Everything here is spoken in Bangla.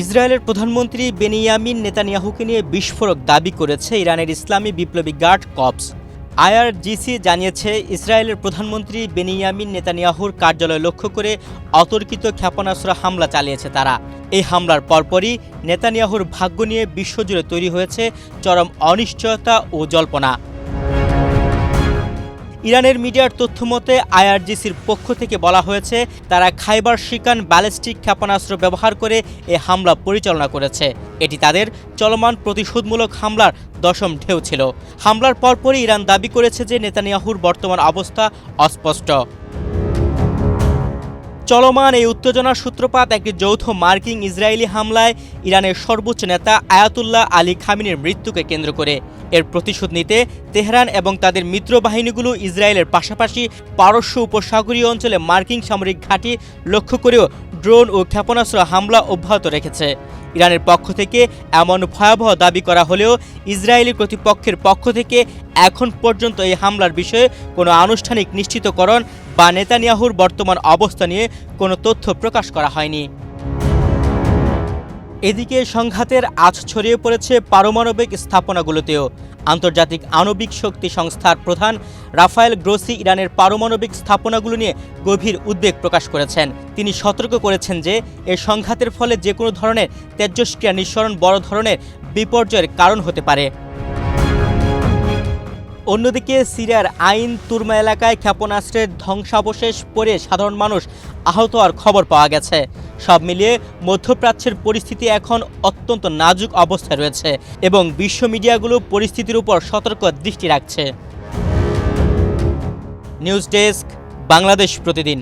ইসরায়েলের প্রধানমন্ত্রী বেনিয়ামিন নেতানিয়াহুকে নিয়ে বিস্ফোরক দাবি করেছে ইরানের ইসলামী বিপ্লবী গার্ড কর্পস। আইআরজিসি জানিয়েছে, ইসরায়েলের প্রধানমন্ত্রী বেনিয়ামিন নেতানিয়াহুর কার্যালয় লক্ষ্য করে অতর্কিত ক্ষেপণাস্ত্র হামলা চালিয়েছে তারা। এই হামলার পরপরই নেতানিয়াহুর ভাগ্য নিয়ে বিশ্বজুড়ে তৈরি হয়েছে চরম অনিশ্চয়তা ও জল্পনা। ইরানের মিডিয়ার তথ্যমতে আইআরজিসির পক্ষ থেকে বলা হয়েছে, তারা খাইবার শিকান ব্যালিস্টিক ক্ষেপণাস্ত্র ব্যবহার করে এ হামলা পরিচালনা করেছে। এটি তাদের চলমান প্রতিশোধমূলক হামলার দশম ঢেউ ছিল। হামলার পরপরই ইরান দাবি করেছে যে নেতানিয়াহুর বর্তমান অবস্থা অস্পষ্ট। চলমান এই উত্তেজনার সূত্রপাত একটি যৌথ মার্কিন ইসরায়েলি হামলায় ইরানের সর্বোচ্চ নেতা আয়াতুল্লাহ আলী খামিনির মৃত্যুকে কেন্দ্র করে। এর প্রতিশোধ নিতে তেহরান এবং তাদের মিত্র বাহিনীগুলো ইসরায়েলের পাশাপাশি পারস্য উপসাগরীয় অঞ্চলে মার্কিন সামরিক ঘাঁটি লক্ষ্য করেও ড্রোন ও ক্ষেপণাস্ত্র হামলা অব্যাহত রেখেছে। ইরানের পক্ষ থেকে এমন ভয়াবহ দাবি করা হলেও ইসরায়েলি কর্তৃপক্ষের পক্ষ থেকে এখন পর্যন্ত এই হামলার বিষয়ে কোনো আনুষ্ঠানিক নিশ্চিতকরণ বা নেতানিয়াহুর বর্তমান অবস্থা নিয়ে কোনো তথ্য প্রকাশ করা হয়নি। এদিকে সংঘাতের আঁচ ছড়িয়ে পড়েছে পারমাণবিক স্থাপনাগুলোতেও। আন্তর্জাতিক আণবিক শক্তি সংস্থার প্রধান রাফায়েল গ্রোসি ইরানের পারমাণবিক স্থাপনাগুলো নিয়ে গভীর উদ্বেগ প্রকাশ করেছেন। তিনি সতর্ক করেছেন যে এ সংঘাতের ফলে যে কোনো ধরনের তেজস্ক্রিয়া নিঃসরণ বড় ধরনের বিপর্যয়ের কারণ হতে পারে। অন্যদিকে সিরিয়ার আইন তুরমা এলাকায় ক্ষেপণাস্ত্রের ধ্বংসাবশেষ পড়ে সাধারণ মানুষ আহত হওয়ার খবর পাওয়া গেছে। সব মিলিয়ে মধ্যপ্রাচ্যের পরিস্থিতি এখন অত্যন্ত নাজুক অবস্থায় রয়েছে এবং বিশ্ব মিডিয়াগুলো পরিস্থিতির উপর সতর্ক দৃষ্টি রাখছে। নিউজ ডেস্ক, বাংলাদেশ প্রতিদিন।